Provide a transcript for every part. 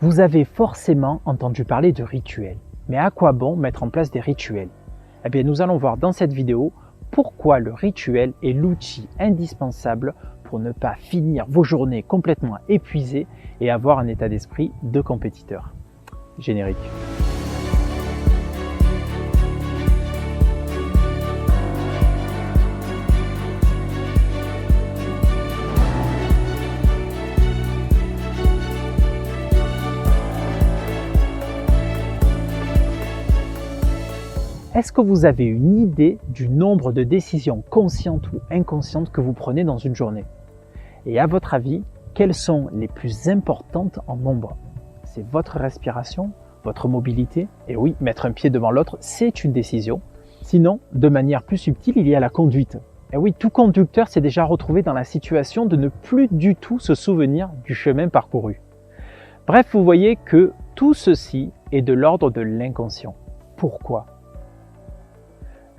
Vous avez forcément entendu parler de rituels. Mais à quoi bon mettre en place des rituels? Eh bien, nous allons voir dans cette vidéo pourquoi le rituel est l'outil indispensable pour ne pas finir vos journées complètement épuisées et avoir un état d'esprit de compétiteur. Générique. Est-ce que vous avez une idée du nombre de décisions conscientes ou inconscientes que vous prenez dans une journée? Et à votre avis, quelles sont les plus importantes en nombre? C'est votre respiration, votre mobilité? Et oui, mettre un pied devant l'autre, c'est une décision. Sinon, de manière plus subtile, il y a la conduite. Et oui, tout conducteur s'est déjà retrouvé dans la situation de ne plus du tout se souvenir du chemin parcouru. Bref, vous voyez que tout ceci est de l'ordre de l'inconscient. Pourquoi?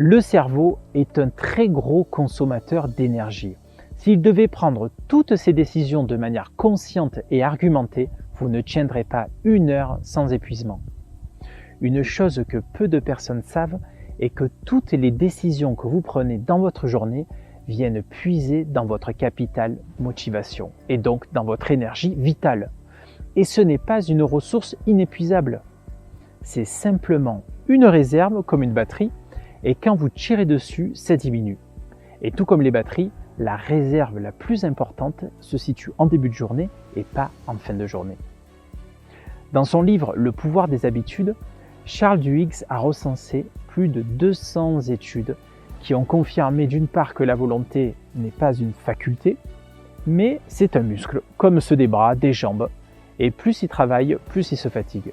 Le cerveau est un très gros consommateur d'énergie. S'il devait prendre toutes ses décisions de manière consciente et argumentée, vous ne tiendrez pas une heure sans épuisement. Une chose que peu de personnes savent est que toutes les décisions que vous prenez dans votre journée viennent puiser dans votre capital motivation et donc dans votre énergie vitale. Et ce n'est pas une ressource inépuisable. C'est simplement une réserve comme une batterie. Et quand vous tirez dessus, ça diminue. Et tout comme les batteries, la réserve la plus importante se situe en début de journée et pas en fin de journée. Dans son livre Le pouvoir des habitudes, Charles Duhigg a recensé plus de 200 études qui ont confirmé d'une part que la volonté n'est pas une faculté, mais c'est un muscle, comme ceux des bras, des jambes, et plus il travaille, plus il se fatigue.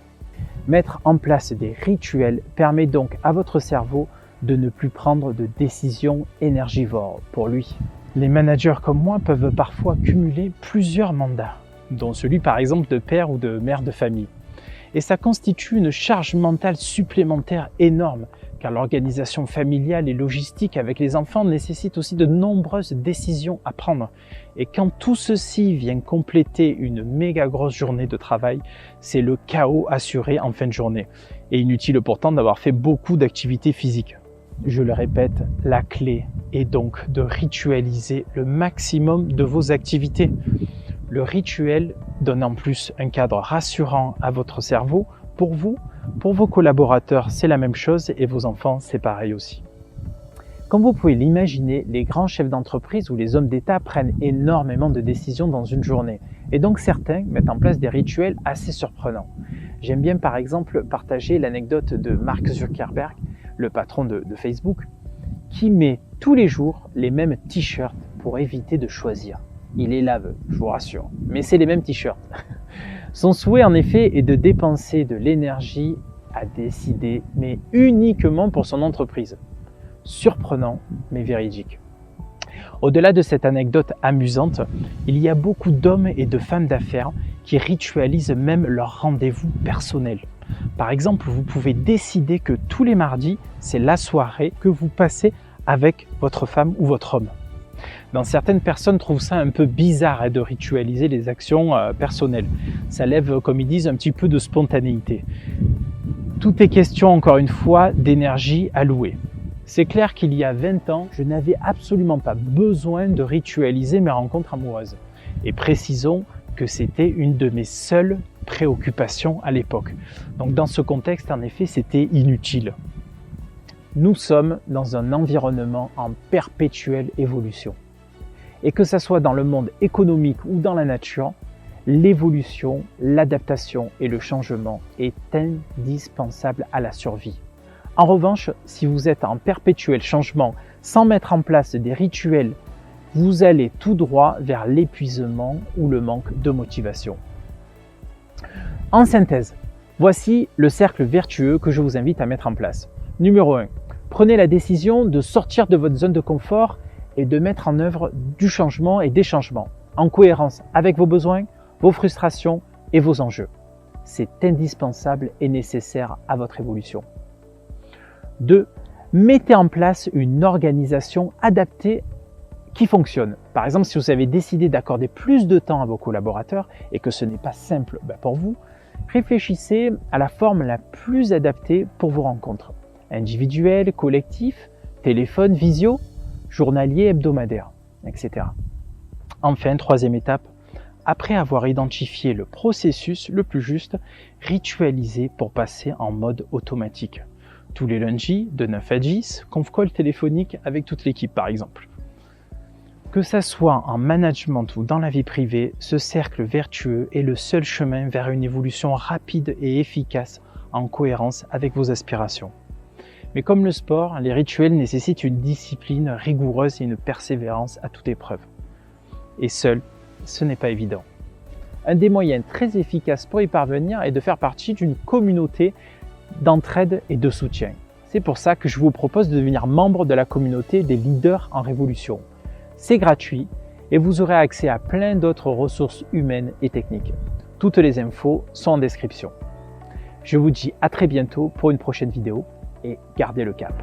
Mettre en place des rituels permet donc à votre cerveau de ne plus prendre de décisions énergivores pour lui. Les managers comme moi peuvent parfois cumuler plusieurs mandats, dont celui par exemple de père ou de mère de famille. Et ça constitue une charge mentale supplémentaire énorme, car l'organisation familiale et logistique avec les enfants nécessite aussi de nombreuses décisions à prendre. Et quand tout ceci vient compléter une méga grosse journée de travail, c'est le chaos assuré en fin de journée. Et inutile pourtant d'avoir fait beaucoup d'activités physiques. Je le répète, la clé est donc de ritualiser le maximum de vos activités. Le rituel donne en plus un cadre rassurant à votre cerveau. Pour vous, pour vos collaborateurs, c'est la même chose et vos enfants, c'est pareil aussi. Comme vous pouvez l'imaginer, les grands chefs d'entreprise ou les hommes d'État prennent énormément de décisions dans une journée. Et donc certains mettent en place des rituels assez surprenants. J'aime bien par exemple partager l'anecdote de Mark Zuckerberg, le patron de Facebook, qui met tous les jours les mêmes t-shirts pour éviter de choisir. Il les lave, je vous rassure, mais c'est les mêmes t-shirts. Son souhait en effet est de dépenser de l'énergie à décider, mais uniquement pour son entreprise. Surprenant, mais véridique. Au-delà de cette anecdote amusante, il y a beaucoup d'hommes et de femmes d'affaires qui ritualisent même leurs rendez-vous personnels. Par exemple, vous pouvez décider que tous les mardis, c'est la soirée que vous passez avec votre femme ou votre homme. Dans certaines personnes trouvent ça un peu bizarre de ritualiser les actions personnelles. Ça lève, comme ils disent, un petit peu de spontanéité. Tout est question, encore une fois, d'énergie allouée. C'est clair qu'il y a 20 ans, je n'avais absolument pas besoin de ritualiser mes rencontres amoureuses. Et précisons que c'était une de mes seules préoccupations à l'époque. Donc dans ce contexte, en effet, c'était inutile. Nous sommes dans un environnement en perpétuelle évolution. Et que ce soit dans le monde économique ou dans la nature, l'évolution, l'adaptation et le changement est indispensable à la survie. En revanche, si vous êtes en perpétuel changement sans mettre en place des rituels, vous allez tout droit vers l'épuisement ou le manque de motivation. En synthèse, voici le cercle vertueux que je vous invite à mettre en place. Numéro 1. Prenez la décision de sortir de votre zone de confort et de mettre en œuvre du changement et des changements, en cohérence avec vos besoins, vos frustrations et vos enjeux. C'est indispensable et nécessaire à votre évolution. 2. Mettez en place une organisation adaptée qui fonctionne. Par exemple, si vous avez décidé d'accorder plus de temps à vos collaborateurs et que ce n'est pas simple pour vous, Réfléchissez à la forme la plus adaptée pour vos rencontres. Individuel, collectif, téléphone, visio, journalier, hebdomadaire, etc. Enfin, troisième étape, après avoir identifié le processus le plus juste, ritualisez pour passer en mode automatique. Tous les lundis, de 9 à 10, conf call téléphonique avec toute l'équipe par exemple. Que ça soit en management ou dans la vie privée, ce cercle vertueux est le seul chemin vers une évolution rapide et efficace en cohérence avec vos aspirations. Mais comme le sport, les rituels nécessitent une discipline rigoureuse et une persévérance à toute épreuve. Et seul, ce n'est pas évident. Un des moyens très efficaces pour y parvenir est de faire partie d'une communauté d'entraide et de soutien. C'est pour ça que je vous propose de devenir membre de la communauté des leaders en révolution. C'est gratuit et vous aurez accès à plein d'autres ressources humaines et techniques. Toutes les infos sont en description. Je vous dis à très bientôt pour une prochaine vidéo et gardez le cap.